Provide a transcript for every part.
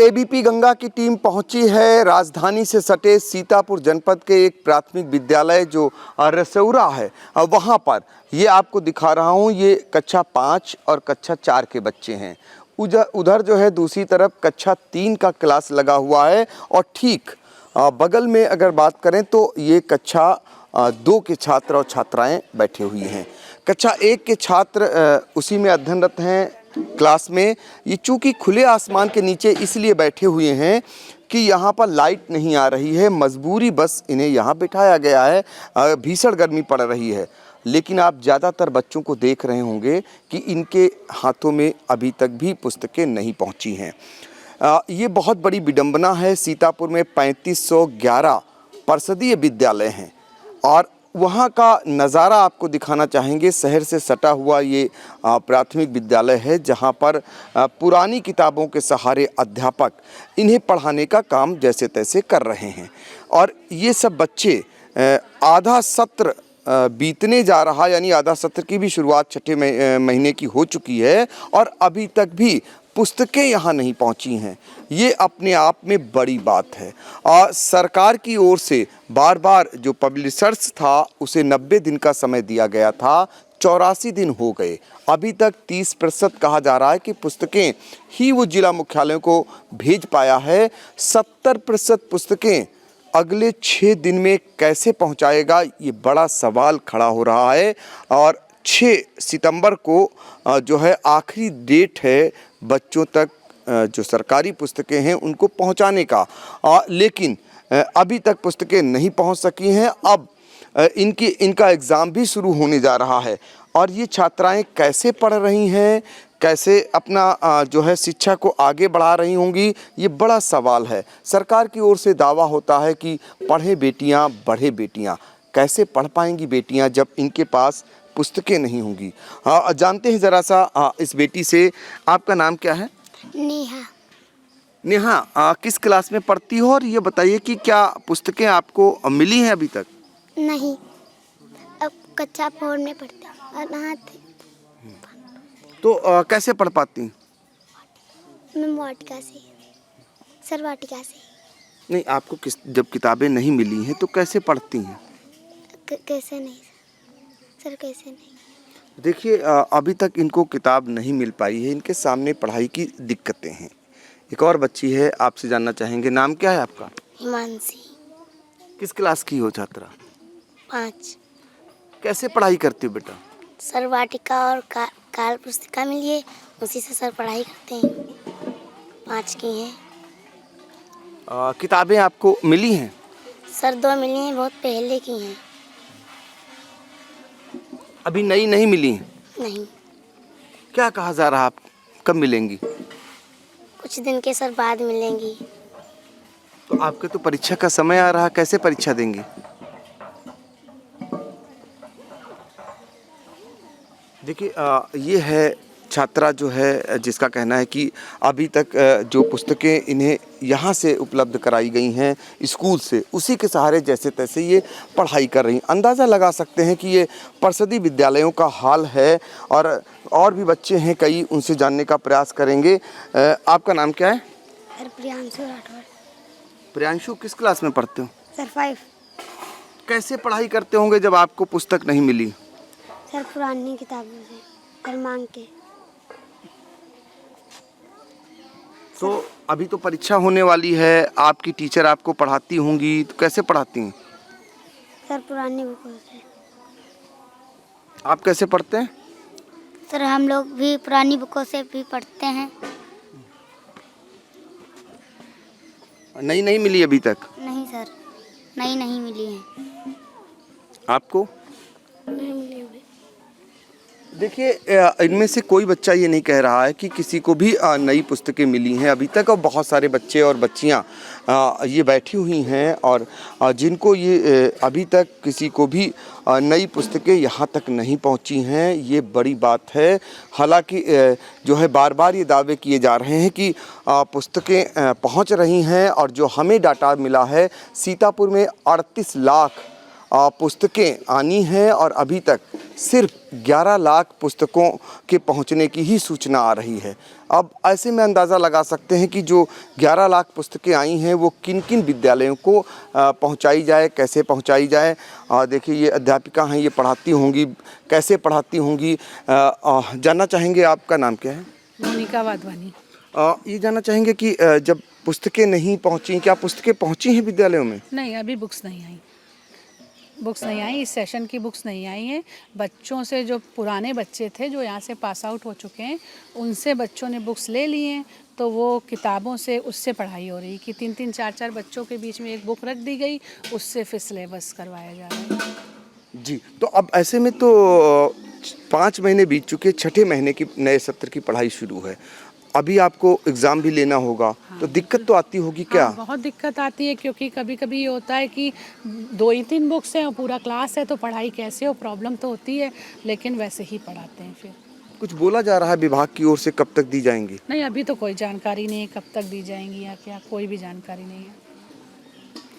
ABP Ganga की team पहुंची है राजधानी से सटे सीतापुर जनपद के एक प्राथमिक विद्यालय जो रसौरा है। वहां पर ये आपको दिखा रहा हूं, ये कक्षा 5 और कक्षा 4 के बच्चे हैं। उधर जो है दूसरी तरफ कक्षा 3 का क्लास लगा हुआ है और ठीक बगल में अगर बात करें तो ये कक्षा 2 के छात्र और छात्राएं बैठे हुई हैं। कक्षा 1 के छात्र उसी में अध्ययनरत हैं क्लास में। ये चूँकि खुले आसमान के नीचे इसलिए बैठे हुए हैं कि यहाँ पर लाइट नहीं आ रही है, मजबूरी बस इन्हें यहाँ बिठाया गया है। भीषण गर्मी पड़ रही है, लेकिन आप ज़्यादातर बच्चों को देख रहे होंगे कि इनके हाथों में अभी तक भी पुस्तकें नहीं पहुँची हैं। ये बहुत बड़ी विडंबना है। सीतापुर में 3511 परिषदीय विद्यालय हैं और वहाँ का नज़ारा आपको दिखाना चाहेंगे। शहर से सटा हुआ ये प्राथमिक विद्यालय है जहाँ पर पुरानी किताबों के सहारे अध्यापक इन्हें पढ़ाने का काम जैसे तैसे कर रहे हैं और ये सब बच्चे आधा सत्र बीतने जा रहा, यानी आधा सत्र की भी शुरुआत छठे महीने की हो चुकी है और अभी तक भी पुस्तकें यहाँ नहीं पहुँची हैं। ये अपने आप में बड़ी बात है और सरकार की ओर से बार बार जो पब्लिशर्स था उसे 90 दिन का समय दिया गया था, 84 दिन हो गए, अभी तक 30% कहा जा रहा है कि पुस्तकें ही वो जिला मुख्यालयों को भेज पाया है। 70% पुस्तकें अगले 6 दिन में कैसे पहुँचाएगा, ये बड़ा सवाल खड़ा हो रहा है। और 6 सितंबर को जो है आखिरी डेट है बच्चों तक जो सरकारी पुस्तकें हैं उनको पहुंचाने का, लेकिन अभी तक पुस्तकें नहीं पहुंच सकी हैं। अब इनका एग्ज़ाम भी शुरू होने जा रहा है और ये छात्राएं कैसे पढ़ रही हैं, कैसे अपना जो है शिक्षा को आगे बढ़ा रही होंगी, ये बड़ा सवाल है। सरकार की ओर से दावा होता है कि पढ़े बेटियां बढ़े बेटियां। कैसे पढ़ पाएंगी बेटियां जब इनके पास पुस्तकें नहीं होंगी? जानते हैं ज़रा सा इस बेटी से। आपका नाम क्या है? नेहा। नेहा, किस क्लास में पढ़ती हो और ये बताइए कि क्या पुस्तकें आपको मिली हैं अभी तक? नहीं, अब कक्षा 4 में पढ़ती हूँ। तो कैसे पढ़ पाती? मैं वाटिका से, सर वाटिका से। नहीं, आपको जब किताबें नहीं मिली हैं तो कैसे पढ़ती हैं? कैसे नहीं सर, कैसे नहीं? देखिए, अभी तक इनको किताब नहीं मिल पाई है, इनके सामने पढ़ाई की दिक्कतें हैं। एक और बच्ची है, आपसे जानना चाहेंगे, नाम क्या है आपका? हिमांशी। किस क्लास की हो छात्रा? 5। कैसे पढ़ाई करती हो बेटा? सर वाटिका और काल पुस्तिका मिली है, उसी से सर पढ़ाई करते हैं। 5 की हैं। किताबें आपको मिली हैं? सर 2 मिली हैं, बहुत पहले की हैं। अभी नई नहीं मिली हैं? नहीं। क्या कहा जा रहा, आप कब मिलेंगी? कुछ दिन के सर बाद मिलेंगी। तो आपके तो परीक्षा का समय आ रहा, कैसे परीक्षा देंगी? देखिए, ये है छात्रा जो है जिसका कहना है कि अभी तक जो पुस्तकें इन्हें यहाँ से उपलब्ध कराई गई हैं स्कूल से, उसी के सहारे जैसे तैसे ये पढ़ाई कर रही हैं। अंदाज़ा लगा सकते हैं कि ये परिषदीय विद्यालयों का हाल है और भी बच्चे हैं कई, उनसे जानने का प्रयास करेंगे। आपका नाम क्या है? सर प्रियांशु राठौर। प्रियांशु, किस क्लास में पढ़ते हो? सर 5। कैसे पढ़ाई करते होंगे जब आपको पुस्तक नहीं मिली? सर पुरानी किताबों से सर मांग के। तो अभी तो परीक्षा होने वाली है, आपकी टीचर आपको पढ़ाती होंगी, तो कैसे पढ़ाती हैं? सर पुरानी बुकों से। आप कैसे पढ़ते हैं? सर हम लोग भी पुरानी बुकों से भी पढ़ते हैं। नई नहीं मिली अभी तक? नहीं सर, नई नहीं मिली है। आपको? नहीं मिली हुई। देखिए, इनमें से कोई बच्चा ये नहीं कह रहा है कि किसी को भी नई पुस्तकें मिली हैं अभी तक, और बहुत सारे बच्चे और बच्चियां ये बैठी हुई हैं और जिनको ये अभी तक किसी को भी नई पुस्तकें यहाँ तक नहीं पहुँची हैं। ये बड़ी बात है। हालांकि जो है बार बार ये दावे किए जा रहे हैं कि पुस्तकें पहुँच रही हैं और जो हमें डाटा मिला है सीतापुर में 38 लाख पुस्तकें आनी हैं और अभी तक सिर्फ 11 लाख पुस्तकों के पहुंचने की ही सूचना आ रही है। अब ऐसे में अंदाज़ा लगा सकते हैं कि जो 11 लाख पुस्तकें आई हैं वो किन किन विद्यालयों को पहुंचाई जाए, कैसे पहुंचाई जाए। देखिए ये अध्यापिका हैं, ये पढ़ाती होंगी, कैसे पढ़ाती होंगी। जानना चाहेंगे आपका नाम क्या है? मोनिका वाधवानी। ये जानना चाहेंगे कि जब पुस्तकें नहीं पहुंची, क्या पुस्तकें पहुंची हैं विद्यालयों में? नहीं, अभी बुक्स नहीं आई। बुक्स नहीं आई, इस सेशन की बुक्स नहीं आई हैं। बच्चों से जो पुराने बच्चे थे जो यहाँ से पास आउट हो चुके हैं, उनसे बच्चों ने बुक्स ले ली हैं, तो वो किताबों से उससे पढ़ाई हो रही कि 3-3 4-4 बच्चों के बीच में एक बुक रख दी गई, उससे फिर सिलेबस करवाया जा रहा है। जी, तो अब ऐसे में तो 5 महीने बीत चुके, छठे महीने की नए सत्र की पढ़ाई शुरू है। अभी आपको एग्ज़ाम भी लेना होगा, तो दिक्कत तो आती होगी क्या? हाँ, बहुत दिक्कत आती है, क्योंकि कभी कभी ये होता है कि 2 ही 3 बुक्स हैं और पूरा क्लास है, तो पढ़ाई कैसे हो, प्रॉब्लम तो होती है, लेकिन वैसे ही पढ़ाते हैं। फिर कुछ बोला जा रहा है विभाग की ओर से, कब तक दी जाएंगी? नहीं, अभी तो कोई जानकारी नहीं है कब तक दी जाएंगी या क्या, कोई भी जानकारी नहीं है।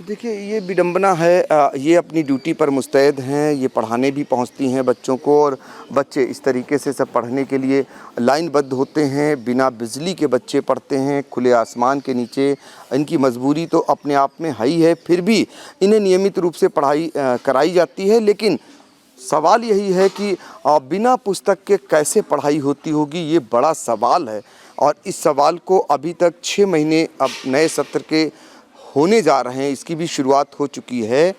देखिए ये विडंबना है, ये अपनी ड्यूटी पर मुस्तैद हैं, ये पढ़ाने भी पहुंचती हैं बच्चों को, और बच्चे इस तरीके से सब पढ़ने के लिए लाइनबद्ध होते हैं। बिना बिजली के बच्चे पढ़ते हैं, खुले आसमान के नीचे। इनकी मजबूरी तो अपने आप में है ही है, फिर भी इन्हें नियमित रूप से पढ़ाई कराई जाती है। लेकिन सवाल यही है कि बिना पुस्तक के कैसे पढ़ाई होती होगी, ये बड़ा सवाल है। और इस सवाल को अभी तक 6 महीने अब नए सत्र के होने जा रहे हैं, इसकी भी शुरुआत हो चुकी है।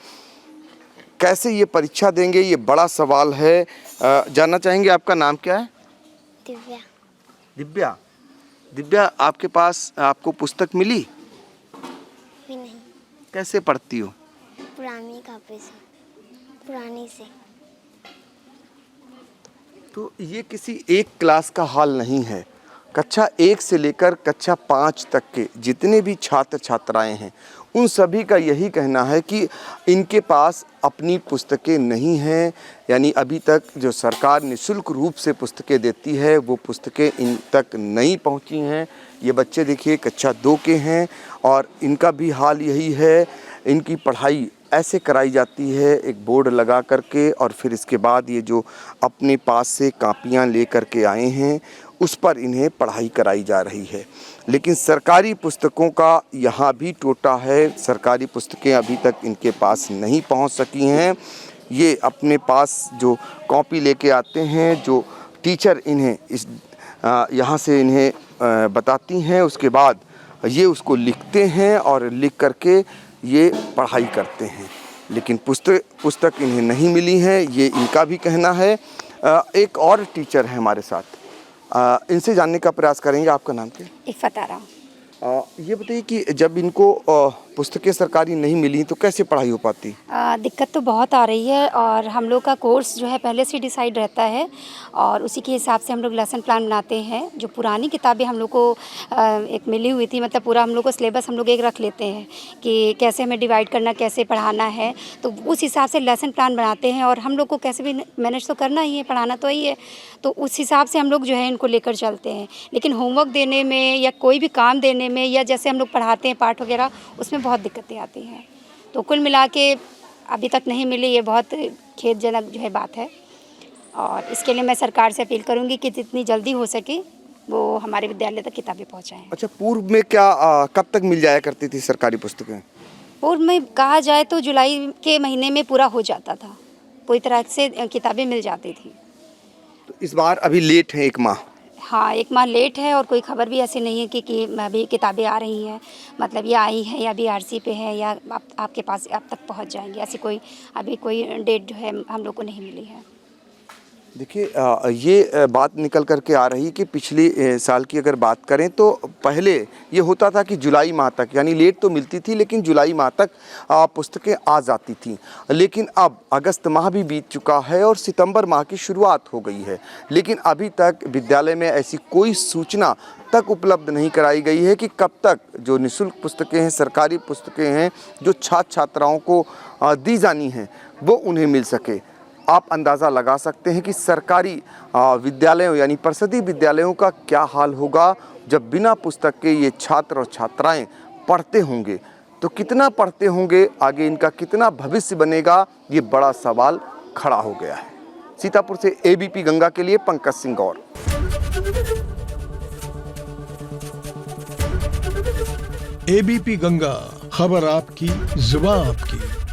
कैसे ये परीक्षा देंगे, ये बड़ा सवाल है। जानना चाहेंगे आपका नाम क्या है? दिव्या। दिव्या, दिव्या आपके पास आपको पुस्तक मिली? भी नहीं, कैसे पढ़ती हो? पुरानी कॉपी से, पुरानी से। तो ये किसी एक क्लास का हाल नहीं है। कक्षा 1 से लेकर कक्षा 5 तक के जितने भी छात्र छात्राएं हैं, उन सभी का यही कहना है कि इनके पास अपनी पुस्तकें नहीं हैं। यानी अभी तक जो सरकार निःशुल्क रूप से पुस्तकें देती है, वो पुस्तकें इन तक नहीं पहुंची हैं। ये बच्चे देखिए कक्षा 2 के हैं और इनका भी हाल यही है। इनकी पढ़ाई ऐसे कराई जाती है एक बोर्ड लगा करके, और फिर इसके बाद ये जो अपने पास से कापियाँ ले करके आए हैं उस पर इन्हें पढ़ाई कराई जा रही है। लेकिन सरकारी पुस्तकों का यहाँ भी टोटा है। सरकारी पुस्तकें अभी तक इनके पास नहीं पहुँच सकी हैं। ये अपने पास जो कॉपी लेके आते हैं, जो टीचर इन्हें इस यहाँ से इन्हें बताती हैं, उसके बाद ये उसको लिखते हैं और लिख करके ये पढ़ाई करते हैं। लेकिन पुस्तक इन्हें नहीं मिली है, ये इनका भी कहना है। एक और टीचर है हमारे साथ, इनसे जानने का प्रयास करेंगे। आपका नाम क्या है? इफ़त आरा। ये बताइए कि जब इनको पुस्तकें सरकारी नहीं मिली तो कैसे पढ़ाई हो पाती? दिक्कत तो बहुत आ रही है, और हम लोग का कोर्स जो है पहले से डिसाइड रहता है, और उसी के हिसाब से हम लोग लेसन प्लान बनाते हैं। जो पुरानी किताबें हम लोग को एक मिली हुई थी, मतलब पूरा हम लोग को सिलेबस हम लोग एक रख लेते हैं कि कैसे हमें डिवाइड करना, कैसे पढ़ाना है, तो उस हिसाब से लेसन प्लान बनाते हैं। और हम लोग को कैसे भी मैनेज तो करना ही है, पढ़ाना तो ही है, तो उस हिसाब से हम लोग जो है इनको लेकर चलते हैं। लेकिन होमवर्क देने में या कोई भी काम देने में, या जैसे हम लोग पढ़ाते हैं पाठ वगैरह, उसमें बहुत दिक्कतें आती हैं। तो कुल मिला के अभी तक नहीं मिली, ये बहुत खेदजनक जो है बात है। और इसके लिए मैं सरकार से अपील करूंगी कि जितनी जल्दी हो सके वो हमारे विद्यालय तक किताबें पहुंचाएं। अच्छा, पूर्व में क्या कब तक मिल जाया करती थी सरकारी पुस्तकें? पूर्व में कहा जाए तो जुलाई के महीने में पूरा हो जाता था, पूरी तरह से किताबें मिल जाती थी। तो इस बार अभी लेट है 1 माह। हाँ, 1 माह लेट है, और कोई खबर भी ऐसी नहीं है कि अभी किताबें आ रही हैं, मतलब ये आई है या अभी आरसी पे है या आपके पास अब तक पहुंच जाएंगी, ऐसी कोई अभी कोई डेट जो है हम लोग को नहीं मिली है। देखिए ये बात निकल कर के आ रही कि पिछले साल की अगर बात करें तो पहले ये होता था कि जुलाई माह तक, यानी लेट तो मिलती थी लेकिन जुलाई माह तक पुस्तकें आ जाती थी। लेकिन अब अगस्त माह भी बीत चुका है और सितंबर माह की शुरुआत हो गई है, लेकिन अभी तक विद्यालय में ऐसी कोई सूचना तक उपलब्ध नहीं कराई गई है कि कब तक जो निःशुल्क पुस्तकें हैं, सरकारी पुस्तकें हैं, जो छात्र छात्राओं को दी जानी हैं, वो उन्हें मिल सके। आप अंदाज़ा लगा सकते हैं कि सरकारी विद्यालयों यानी परिषदीय विद्यालयों का क्या हाल होगा जब बिना पुस्तक के ये छात्र और छात्राएं पढ़ते होंगे। तो कितना पढ़ते होंगे, आगे इनका कितना भविष्य बनेगा, ये बड़ा सवाल खड़ा हो गया है। सीतापुर से एबीपी गंगा के लिए पंकज सिंह गौर। एबीपी गंगा, खबर आपकी, जुबान आपकी।